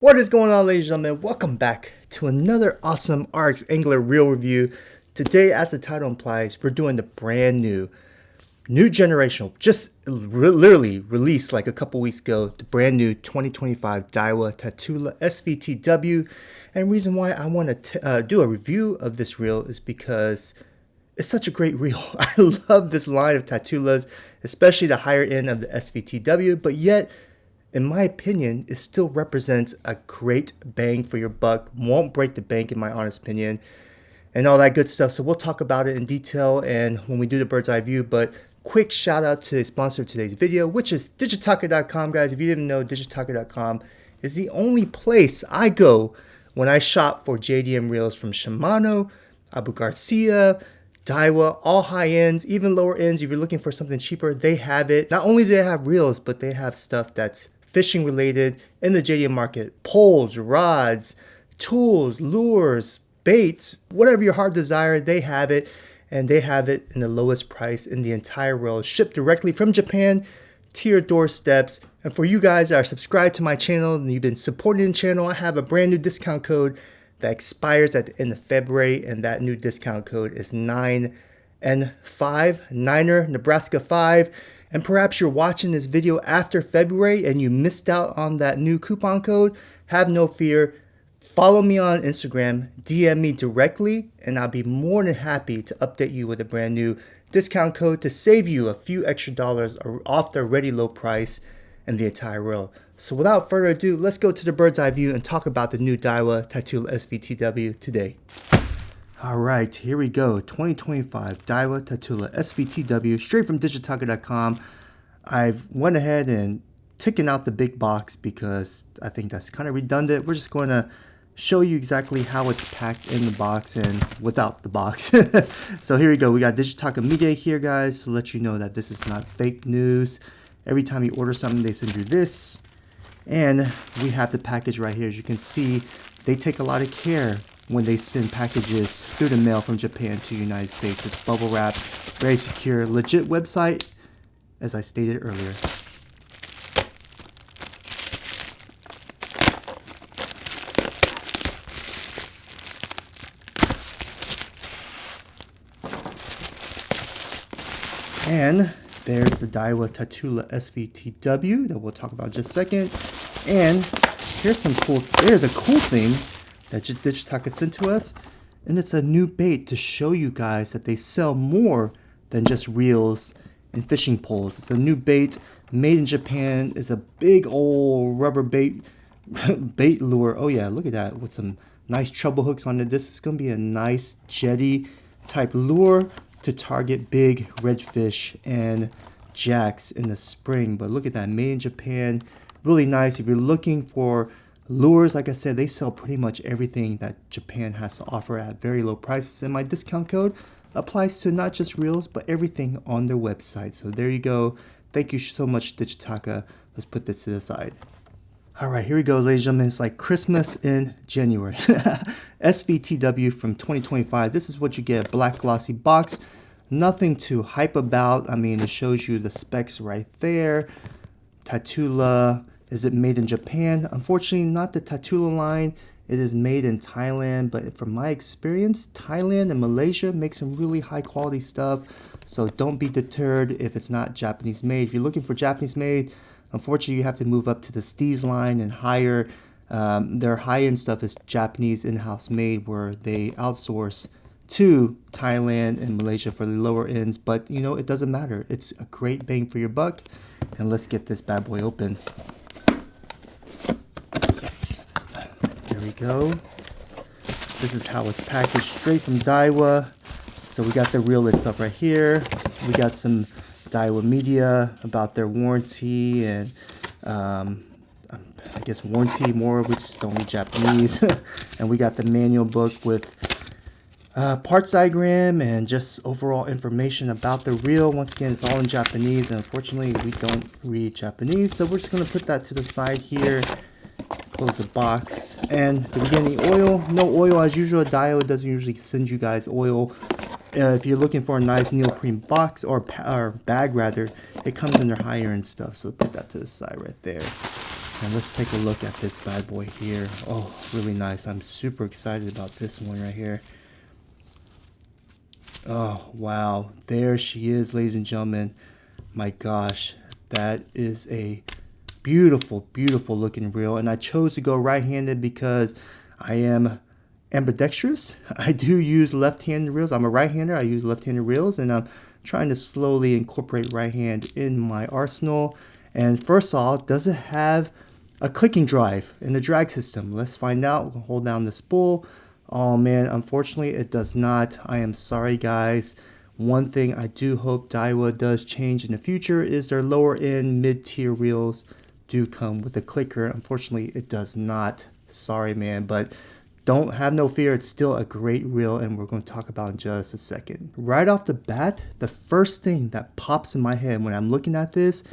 What is going on, ladies and gentlemen? Welcome back to another awesome RX Angler reel review. Today, as the title implies, we're doing the brand new generational, just literally released like a couple weeks ago, the brand new 2025 Daiwa Tatula SV TW. And reason why I want to do a review of this reel is because it's such a great reel. I love this line of Tatulas, especially the higher end of the SVTW, but yet, in my opinion, it still represents a great bang for your buck. Won't break the bank, in my honest opinion, and all that good stuff. So we'll talk about it in detail and when we do the bird's eye view. But quick shout out to the sponsor of today's video, which is digitaka.com, guys. If you didn't know, digitaka.com is the only place I go when I shop for JDM reels from Shimano, Abu Garcia, Daiwa, all high ends, even lower ends. If you're looking for something cheaper, they have it. Not only do they have reels, but they have stuff that's fishing related in the JDM market. Poles, rods, tools, lures, baits, whatever your heart desire, they have it. And they have it in the lowest price in the entire world, shipped directly from Japan to your doorsteps. And for you guys that are subscribed to my channel and you've been supporting the channel, I have a brand new discount code that expires at the end of February, and that new discount code is 9N5, Niner, Nebraska 5. And perhaps you're watching this video after February and you missed out on that new coupon code. Have no fear. Follow me on Instagram, DM me directly, and I'll be more than happy to update you with a brand new discount code to save you a few extra dollars off the already low price and the entire reel. So without further ado, let's go to the bird's eye view and talk about the new Daiwa Tatula SV TW today. All right, here we go. 2025 Daiwa Tatula SV TW, straight from digitaka.com. I've went ahead and taken out the big box because I think that's kind of redundant. We're just going to show you exactly how it's packed in the box and without the box. So here we go. We got Digitaka Media here, guys, to let you know that this is not fake news. Every time you order something, they send you this. And we have the package right here. As you can see, they take a lot of care when they send packages through the mail from Japan to the United States. It's bubble wrapped, very secure, legit website, as I stated earlier. And there's the Daiwa Tatula SV TW that we'll talk about in just a second. And there's a cool thing that Digitaka sent to us, and it's a new bait to show you guys that they sell more than just reels and fishing poles. It's a new bait made in Japan. It's a big old rubber bait lure. Oh yeah, look at that, with some nice treble hooks on it. This is gonna be a nice jetty type lure to target big redfish and jacks in the spring. But look at that, made in Japan. Really nice. If you're looking for lures, like I said, they sell pretty much everything that Japan has to offer at very low prices. And my discount code applies to not just reels, but everything on their website. So there you go. Thank you so much, Digitaka. Let's put this to the side. All right, here we go, ladies and gentlemen. It's like Christmas in January. SVTW from 2025. This is what you get, black glossy box. Nothing to hype about. I mean, it shows you the specs right there. Tatula. Is it made in Japan? Unfortunately, not the Tatula line. It is made in Thailand, but from my experience, Thailand and Malaysia make some really high quality stuff. So don't be deterred if it's not Japanese made. If you're looking for Japanese made, unfortunately, you have to move up to the Steez line and higher. Their high-end stuff is Japanese in-house made, where they outsource to Thailand and Malaysia for the lower ends. But, you know, it doesn't matter. It's a great bang for your buck. And let's get this bad boy open. There we go. This is how it's packaged, straight from Daiwa. So we got the reel itself right here. We got some Daiwa media about their warranty and I guess warranty more. We just don't read Japanese. And we got the manual book with parts diagram and just overall information about the reel. Once again, it's all in Japanese, and unfortunately we don't read Japanese, so we're just going to put that to the side here. Close the box. And do we get any oil? No oil as usual. Daiwa doesn't usually send you guys oil. If you're looking for a nice neoprene box or bag rather, it comes in their higher end stuff. So put that to the side right there. And let's take a look at this bad boy here. Oh, really nice. I'm super excited about this one right here. Oh, wow. There she is, ladies and gentlemen. My gosh, that is a beautiful, beautiful looking reel. And I chose to go right-handed because I am ambidextrous. I do use left-handed reels. I'm a right-hander. I use left-handed reels, and I'm trying to slowly incorporate right hand in my arsenal. And first off, does it have a clicking drive in the drag system? Let's find out. We'll hold down the spool. Oh man, unfortunately it does not. I am sorry guys. One thing I do hope Daiwa does change in the future is their lower end mid-tier reels do come with a clicker. Unfortunately it does not. Sorry man, but don't have no fear, it's still a great reel, and we're going to talk about in just a second. Right off the bat, the first thing that pops in my head when I'm looking at this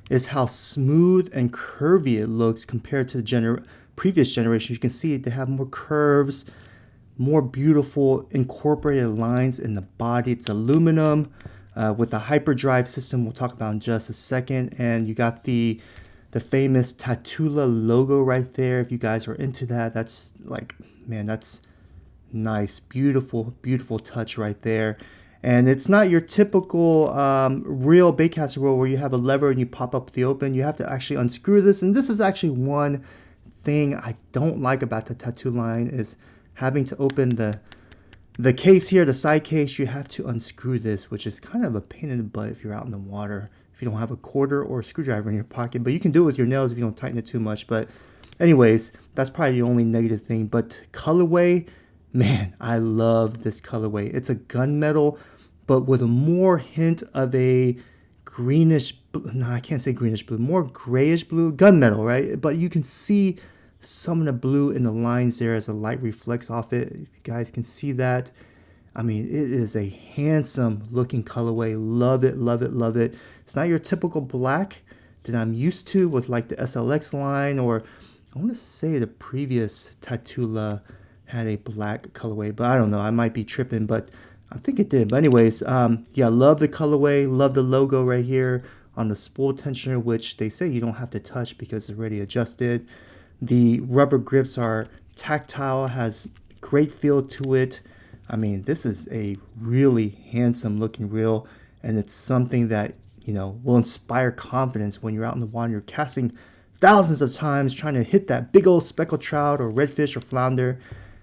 is how smooth and curvy it looks compared to the previous generation. You can see they have more curves, more beautiful incorporated lines in the body. It's aluminum with a hyperdrive system we'll talk about in just a second. And you got the famous Tatula logo right there. If you guys are into that, that's like, man, that's nice. Beautiful, beautiful touch right there. And it's not your typical real baitcaster reel where you have a lever and you pop up the open. You have to actually unscrew this. And this is actually one thing I don't like about the Tattoo line is having to open the case here, the side case. You have to unscrew this, which is kind of a pain in the butt if you're out in the water, if you don't have a quarter or a screwdriver in your pocket. But you can do it with your nails if you don't tighten it too much. But anyways, that's probably the only negative thing. But colorway, man, I love this colorway. It's a gunmetal, but with a more hint of a greenish, no, I can't say greenish blue, more grayish blue, gunmetal, right? But you can see some of the blue in the lines there as the light reflects off it. If you guys can see that, I mean, it is a handsome looking colorway. Love it, love it, love it. It's not your typical black that I'm used to with like the SLX line, or I want to say the previous Tatula had a black colorway, but I don't know. I might be tripping, but I think it did. But anyways, yeah, love the colorway. Love the logo right here on the spool tensioner, which they say you don't have to touch because it's already adjusted. The rubber grips are tactile, has great feel to it. I mean, this is a really handsome looking reel, and it's something that, you know, will inspire confidence when you're out in the water. You're casting thousands of times trying to hit that big old speckled trout or redfish or flounder,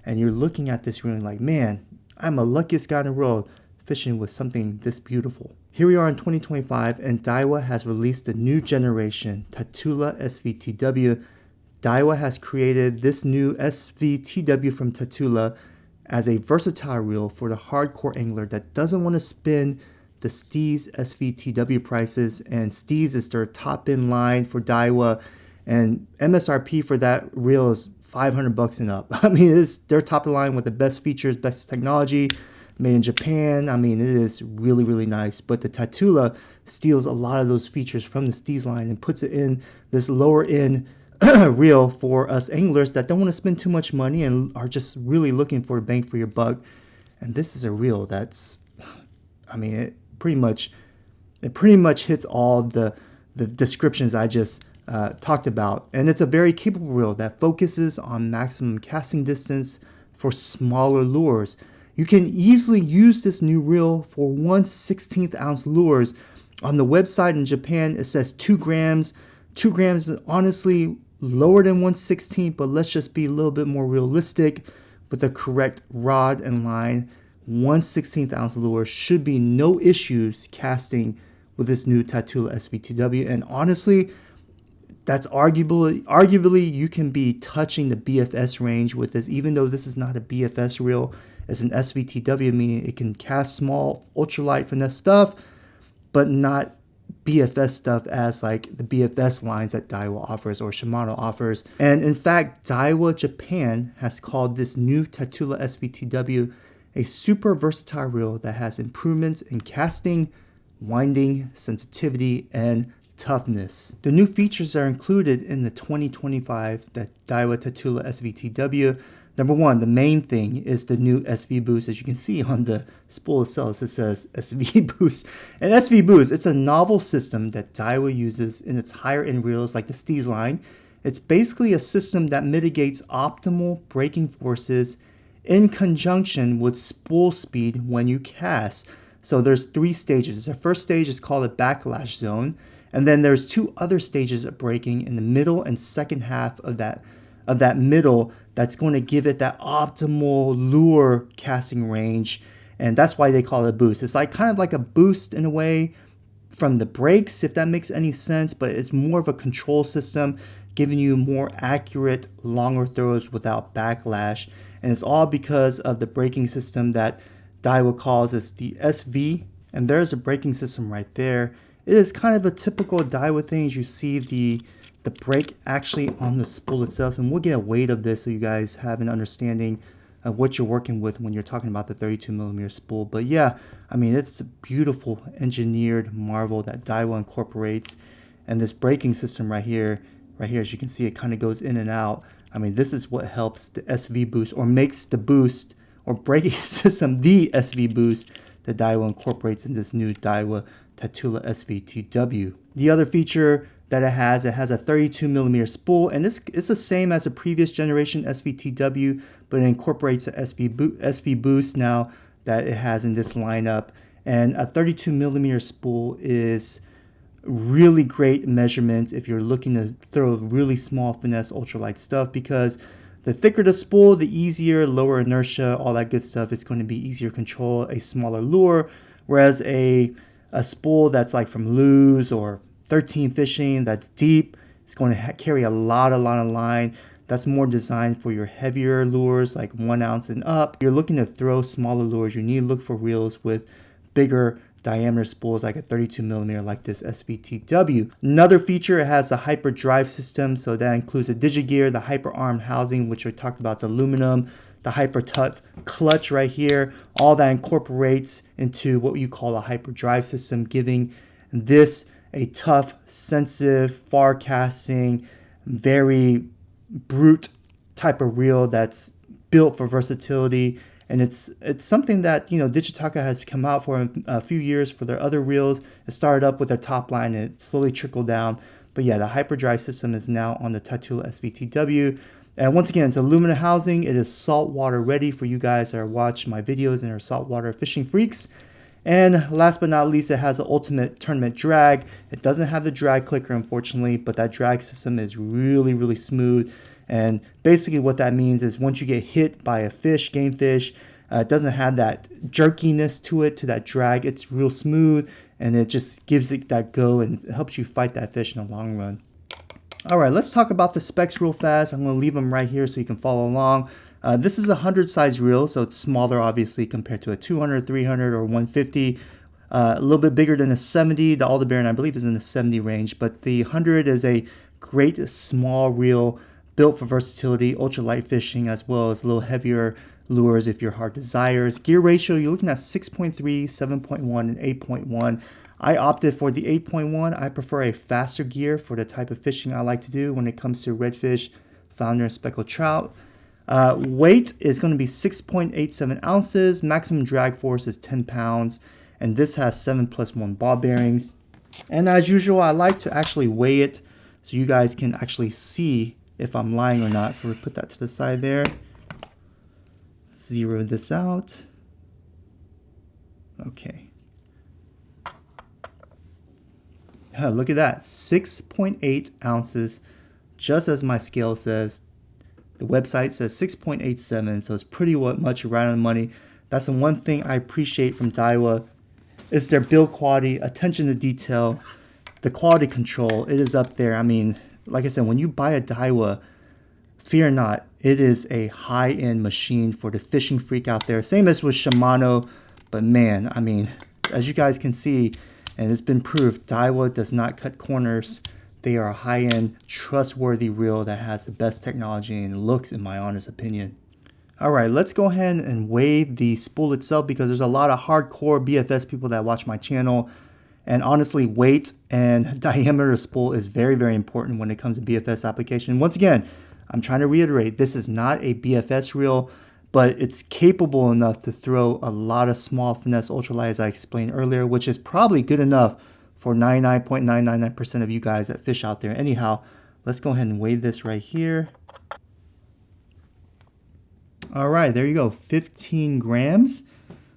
and you're looking at this reel like, man, I'm the luckiest guy in the world fishing with something this beautiful. Here we are in 2025, and Daiwa has released the new generation Tatula SV TW. Daiwa has created this new SV TW from Tatula as a versatile reel for the hardcore angler that doesn't want to spend the Steez SV TW prices, and Steez is their top in line for Daiwa, and MSRP for that reel is $500 and up. I mean, it's their top of the line with the best features, best technology, made in Japan. I mean, it is really, really nice. But the Tatula steals a lot of those features from the Steez line and puts it in this lower end reel for us anglers that don't want to spend too much money and are just really looking for a bang for your buck. And this is a reel that's, I mean, it pretty much hits all the descriptions I just talked about. And it's a very capable reel that focuses on maximum casting distance for smaller lures. You can easily use this new reel for 1/16 ounce lures. On the website in Japan, it says 2 grams. 2 grams is honestly lower than 1/16, but let's just be a little bit more realistic with the correct rod and line. 1/16 ounce lure should be no issues casting with this new Tatula SV TW. And honestly, that's arguably you can be touching the BFS range with this, even though this is not a BFS reel. It's an SVTW, meaning it can cast small, ultralight finesse stuff, but not BFS stuff as like the BFS lines that Daiwa offers or Shimano offers. And in fact, Daiwa Japan has called this new Tatula SVTW a super versatile reel that has improvements in casting, winding, sensitivity, and toughness. The new features are included in the 2025 Daiwa Tatula SVTW. Number one, the main thing is the new SV Boost. As you can see on the spool itself, it says SV Boost. And SV Boost, it's a novel system that Daiwa uses in its higher end reels like the Steez line. It's basically a system that mitigates optimal braking forces in conjunction with spool speed when you cast. So there's 3 stages. The first stage is called a backlash zone, and then there's 2 other stages of braking in the middle and second half of that middle that's going to give it that optimal lure casting range, and that's why they call it a boost. It's like kind of like a boost in a way from the brakes, if that makes any sense, but it's more of a control system giving you more accurate, longer throws without backlash. And it's all because of the braking system that Daiwa calls as the SV, and there's a braking system right there. It is kind of a typical Daiwa thing. You see the brake actually on the spool itself, and we'll get a weight of this so you guys have an understanding of what you're working with when you're talking about the 32mm spool. But yeah, I mean, it's a beautiful engineered marvel that Daiwa incorporates. And this braking system right here, as you can see, it kind of goes in and out. I mean, this is what helps the SV boost, or makes the boost or braking system the SV boost that Daiwa incorporates in this new Daiwa Tatula SV TW. The other feature that it has a 32mm spool, and it's the same as a previous generation SVTW, but it incorporates the SV boost now that it has in this lineup. And a 32mm spool is really great measurements if you're looking to throw really small finesse ultralight stuff, because the thicker the spool, the easier, lower inertia, all that good stuff. It's going to be easier to control a smaller lure, whereas a spool that's like from Lew's or 13 fishing, that's deep, it's going to carry a lot of line. That's more designed for your heavier lures, like 1 ounce and up. If you're looking to throw smaller lures, you need to look for reels with bigger diameter spools, like a 32mm like this SVTW. Another feature, it has a hyper drive system, so that includes a digigear, the hyper armed housing, which we talked about, it's aluminum, the hyper tough clutch right here, all that incorporates into what you call a hyper drive system, giving this a tough, sensitive, far casting, very brute type of reel that's built for versatility. And it's something that, you know, Digitaka has come out for a few years for their other reels. It started up with their top line and it slowly trickled down. But yeah, the hyperdrive system is now on the Tatula SVTW. And once again, it's aluminum housing. It is saltwater ready for you guys that are watching my videos and are saltwater fishing freaks. And last but not least, it has an ultimate tournament drag. It doesn't have the drag clicker, unfortunately, but that drag system is really smooth. And basically what that means is once you get hit by a fish, game fish, it doesn't have that jerkiness to it, to that drag. It's real smooth, and it just gives it that go and it helps you fight that fish in the long run. All right, let's talk about the specs real fast. I'm going to leave them right here so you can follow along. This is a 100 size reel, so it's smaller obviously compared to a 200, 300, or 150. A little bit bigger than a 70. The Aldebaran, I believe, is in the 70 range, but the 100 is a great small reel built for versatility, ultralight fishing, as well as a little heavier lures if your heart desires. Gear ratio, you're looking at 6.3, 7.1, and 8.1. I opted for the 8.1. I prefer a faster gear for the type of fishing I like to do when it comes to redfish, flounder, and speckled trout. Weight is going to be 6.87 ounces. Maximum drag force is 10 pounds. And this has 7+1 ball bearings. And as usual, I like to actually weigh it so you guys can actually see if I'm lying or not. So we put that to the side there. Zero this out. Okay. Look at that. 6.8 ounces, just as my scale says. The website says 6.87, so it's pretty much right on the money. That's the one thing I appreciate from Daiwa, is their build quality, attention to detail, the quality control. It is up there. I mean, like I said, when you buy a Daiwa, fear not, it is a high-end machine for the fishing freak out there. Same as with Shimano, but man, I mean, as you guys can see, and it's been proved, Daiwa does not cut corners. They are a high-end, trustworthy reel that has the best technology and looks, in my honest opinion. All right, let's go ahead and weigh the spool itself, because there's a lot of hardcore BFS people that watch my channel. And honestly, weight and diameter of spool is very important when it comes to BFS application. Once again, I'm trying to reiterate, this is not a BFS reel, but it's capable enough to throw a lot of small finesse ultralight, as I explained earlier, which is probably good enough for 99.999% of you guys that fish out there. Anyhow, Let's go ahead and weigh this right here. All right, there you go, 15 grams,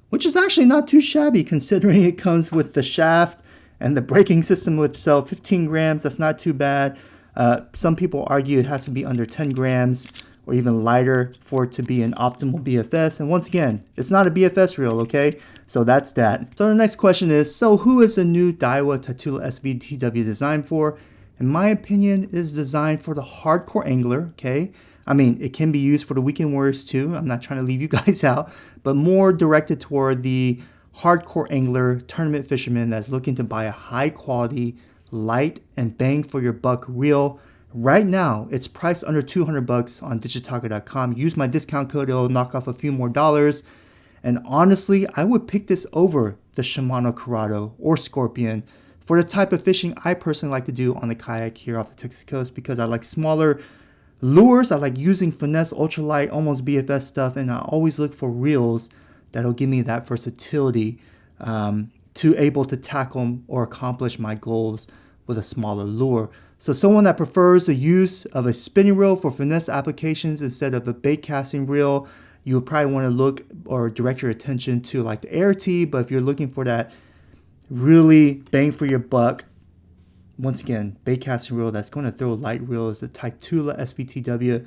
which is actually not too shabby considering it comes with the shaft and the braking system itself. 15 grams, that's not too bad. Some people argue it has to be under 10 grams or even lighter for it to be an optimal BFS. And once again, it's not a BFS reel, okay? So that's that. So the next question is, so who is the new Daiwa Tatula SV TW designed for? In my opinion, it is designed for the hardcore angler, okay? I mean, it can be used for the weekend warriors too. I'm not trying to leave you guys out, but more directed toward the hardcore angler, tournament fisherman that's looking to buy a high quality, light, and bang for your buck reel. Right now, it's priced under 200 bucks on digitaka.com. Use my discount code, it'll knock off a few more dollars. And honestly, I would pick this over the Shimano Corrado or Scorpion for the type of fishing I personally like to do on the kayak here off the Texas coast, because I like smaller lures. I like using finesse, ultralight, almost BFS stuff, and I always look for reels that'll give me that versatility to able to tackle or accomplish my goals with a smaller lure. So someone that prefers the use of a spinning reel for finesse applications instead of a bait casting reel, you would probably want to look or direct your attention to like the Air T. But if you're looking for that really bang for your buck, once again, bait casting reel that's going to throw light reels, the Tatula SV TW.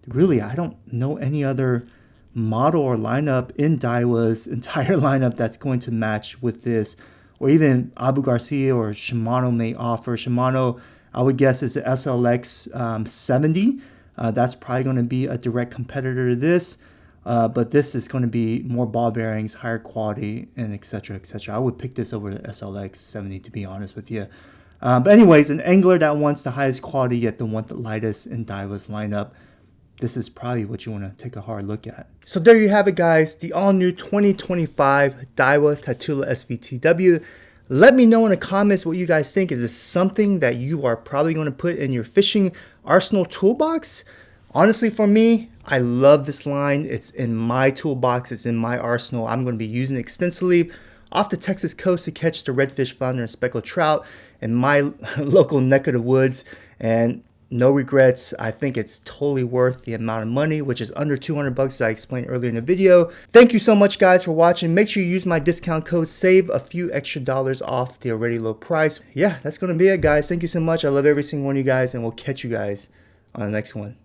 Really, I don't know any other model or lineup in Daiwa's entire lineup that's going to match with this, or even Abu Garcia or Shimano may offer. Shimano, I would guess, is the SLX 70. That's probably going to be a direct competitor to this, but this is going to be more ball bearings, higher quality, and etc. etc. I would pick this over the SLX 70, to be honest with you. But anyways, an angler that wants the highest quality yet the one the lightest in Daiwa's lineup, this is probably what you want to take a hard look at. So there you have it, guys, the all-new 2025 Daiwa Tatula SV TW. Let me know in the comments what you guys think. Is this something that you are probably going to put in your fishing arsenal toolbox? Honestly, for me, I love this line. It's in my toolbox. It's in my arsenal. I'm going to be using it extensively off the Texas coast to catch the redfish, flounder, and speckled trout in my local neck of the woods. And no regrets. I think it's totally worth the amount of money, which is under 200 bucks, as I explained earlier in the video. Thank you so much, guys, for watching. Make sure you use my discount code, save a few extra dollars off the already low price. Yeah, that's going to be it, guys. Thank you so much. I love every single one of you guys, and we'll catch you guys on the next one.